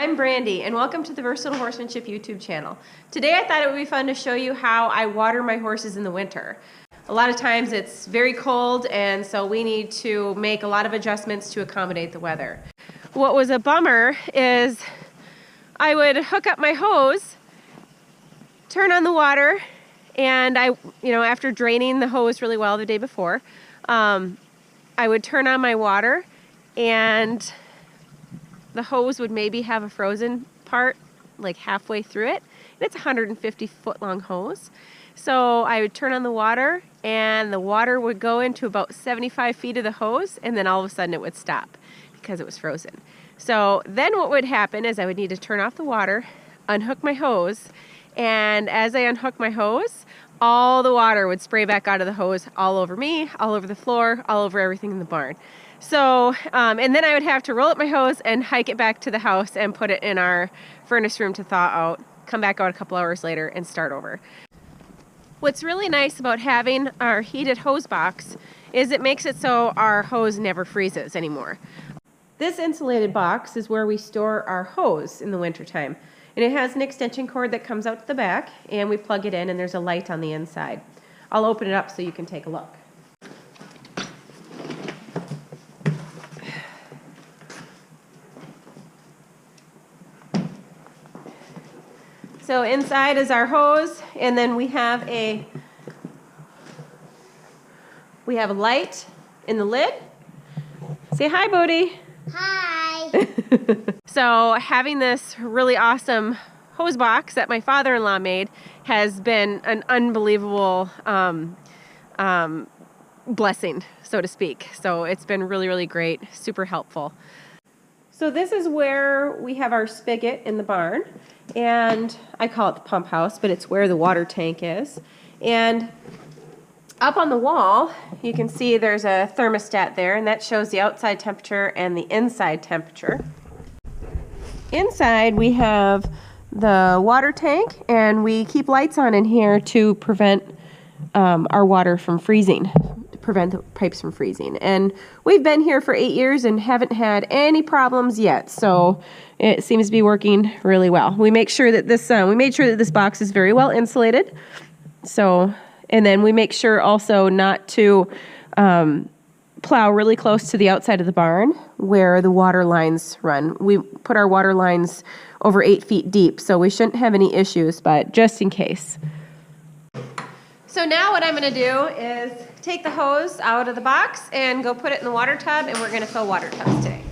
I'm Brandy, and welcome to the Versatile Horsemanship YouTube channel. Today I thought it would be fun to show you how I water my horses in the winter. A lot of times it's very cold, and so we need to make a lot of adjustments to accommodate the weather. What was a bummer is I would hook up my hose, turn on the water, and after draining the hose really well the day before, I would turn on my water, and the hose would maybe have a frozen part like halfway through it. And it's a 150-foot long hose. So I would turn on the water, and the water would go into about 75 feet of the hose, and then all of a sudden it would stop because it was frozen. So then what would happen is I would need to turn off the water, unhook my hose, and as I unhook my hose, all the water would spray back out of the hose all over me, all over the floor, all over everything in the barn. So, and then I would have to roll up my hose and hike it back to the house and put it in our furnace room to thaw out, come back out a couple hours later and start over. What's really nice about having our heated hose box is it makes it so our hose never freezes anymore. This insulated box is where we store our hose in the wintertime. And it has an extension cord that comes out to the back, and we plug it in, and there's a light on the inside. I'll open it up so you can take a look. So inside is our hose, and then we have a light in the lid. Say hi, Bodie. Hi. So having this really awesome hose box that my father-in-law made has been an unbelievable blessing, so to speak. So it's been really, really great, super helpful. So this is where we have our spigot in the barn, and I call it the pump house, but it's where the water tank is. And up on the wall, you can see there's a thermostat there, and that shows the outside temperature and the inside temperature. Inside, we have the water tank, and we keep lights on in here to prevent our water from freezing, to prevent the pipes from freezing. And we've been here for 8 years and haven't had any problems yet, so it seems to be working really well. We make sure that we made sure that this box is very well insulated. So, and then we make sure also not to plow really close to the outside of the barn where the water lines run. We put our water lines over 8 feet deep, so we shouldn't have any issues, but just in case. So now what I'm going to do is take the hose out of the box and go put it in the water tub, and we're going to fill water tubs today.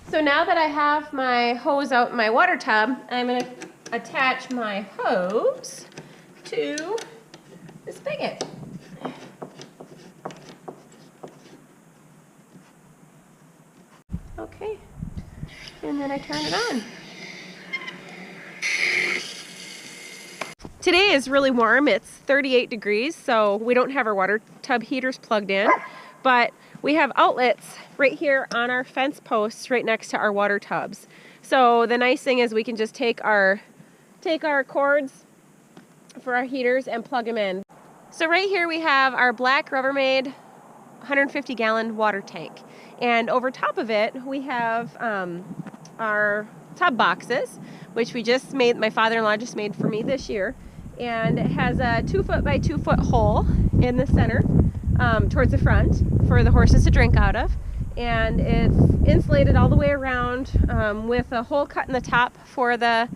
So now that I have my hose out in my water tub, I'm going to attach my hose to the spigot. Okay, and then I turn it on. Today is really warm. It's 38 degrees, so we don't have our water tub heaters plugged in, but we have outlets right here on our fence posts right next to our water tubs. So the nice thing is we can just take our cords for our heaters and plug them in. So right here we have our black Rubbermaid 150-gallon water tank. And over top of it, we have our tub boxes, which we just made, my father-in-law just made for me this year. And it has a 2-foot by 2-foot hole in the center towards the front for the horses to drink out of. And it's insulated all the way around with a hole cut in the top for the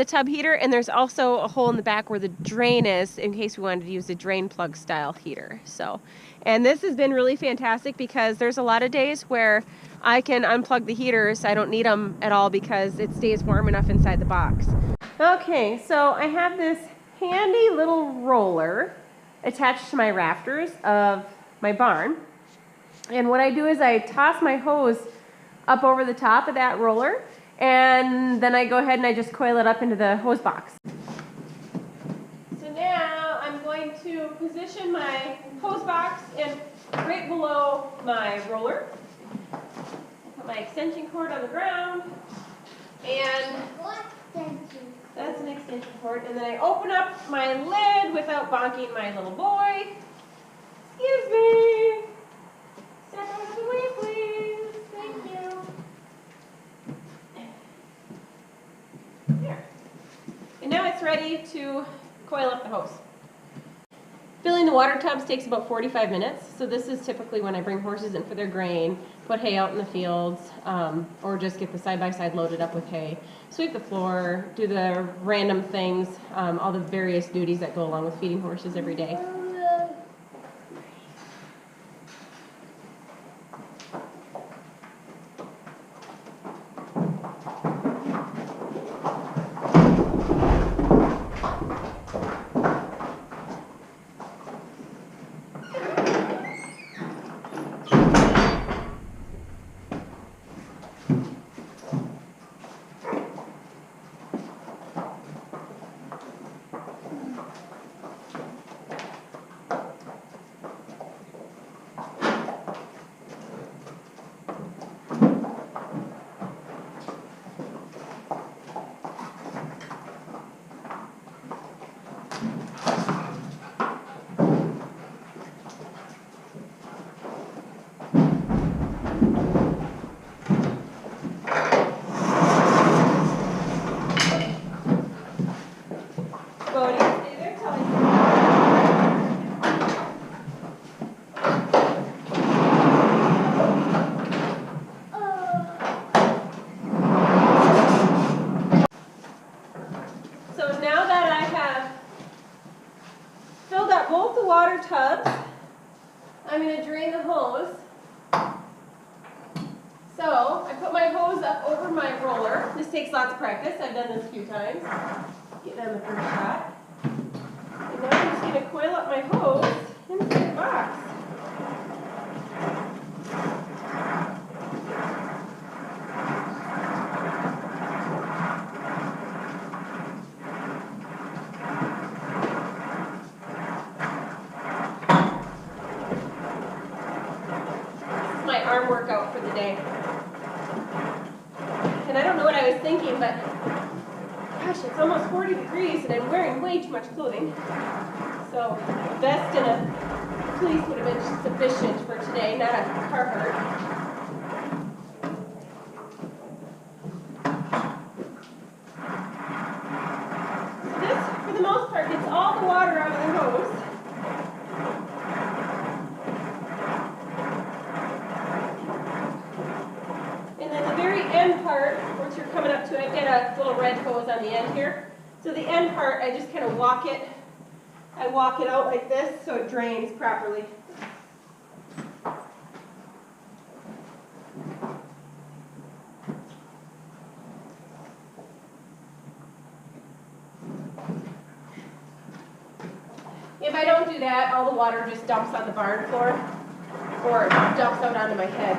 tub heater. And there's also a hole in the back where the drain is in case we wanted to use a drain plug style heater. So, and this has been really fantastic because there's a lot of days where I can unplug the heaters. I don't need them at all because it stays warm enough inside the box. Okay, so I have this handy little roller attached to my rafters of my barn. And what I do is I toss my hose up over the top of that roller, and then I go ahead and I just coil it up into the hose box. So now I'm going to position my hose box in right below my roller. Put my extension cord on the ground, and That's an extension cord. And then I open up my lid without bonking my little boy. Excuse me. Step out of the way, please. Thank you. There. And now it's ready to coil up the hose. Filling the water tubs takes about 45 minutes. So this is typically when I bring horses in for their grain, put hay out in the fields, or just get the side-by-side loaded up with hay. Sweep the floor, do the random things, all the various duties that go along with feeding horses every day. Both the water tubs, I'm going to drain the hose. So I put my hose up over my roller. This takes lots of practice. I've done this a few times. Get on the first shot. And now I'm just going to coil up my hose into the box. Arm workout for the day. And I don't know what I was thinking, but gosh, it's almost 40 degrees and I'm wearing way too much clothing. So a vest and a fleece would have been sufficient for today, not a Carhartt. So this, for the most part, gets all the water out of the hose. End part, once you're coming up to it, get a little red hose on the end here. So the end part, I just kind of walk it out like this so it drains properly. If I don't do that, all the water just dumps on the barn floor or dumps out onto my head.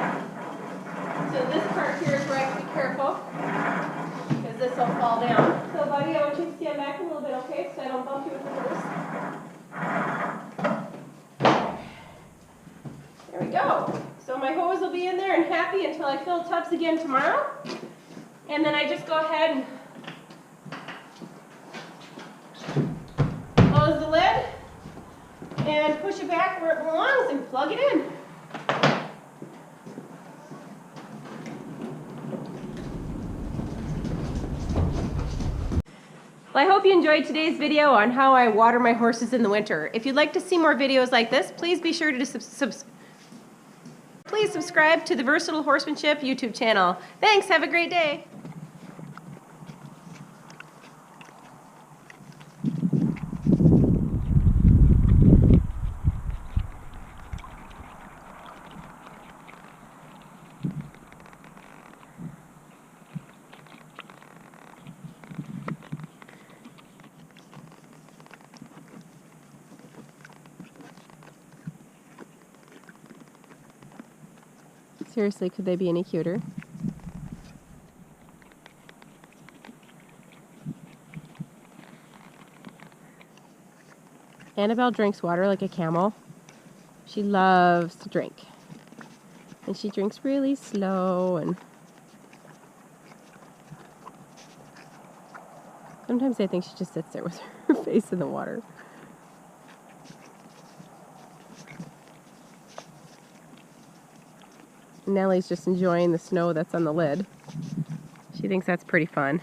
So this part here is where I have to be careful, because this will fall down. So buddy, I want you to stand back a little bit, okay, so I don't bump you with the hose. There we go. So my hose will be in there and happy until I fill tubs again tomorrow. And then I just go ahead and close the lid and push it back where it belongs and plug it in. Well, I hope you enjoyed today's video on how I water my horses in the winter. If you'd like to see more videos like this, please be sure to subscribe to the Versatile Horsemanship YouTube channel. Thanks, have a great day. Seriously, could they be any cuter? Annabelle drinks water like a camel. She loves to drink. And she drinks really slow and Sometimes I think she just sits there with her face in the water. Nellie's just enjoying the snow that's on the lid. She thinks that's pretty fun.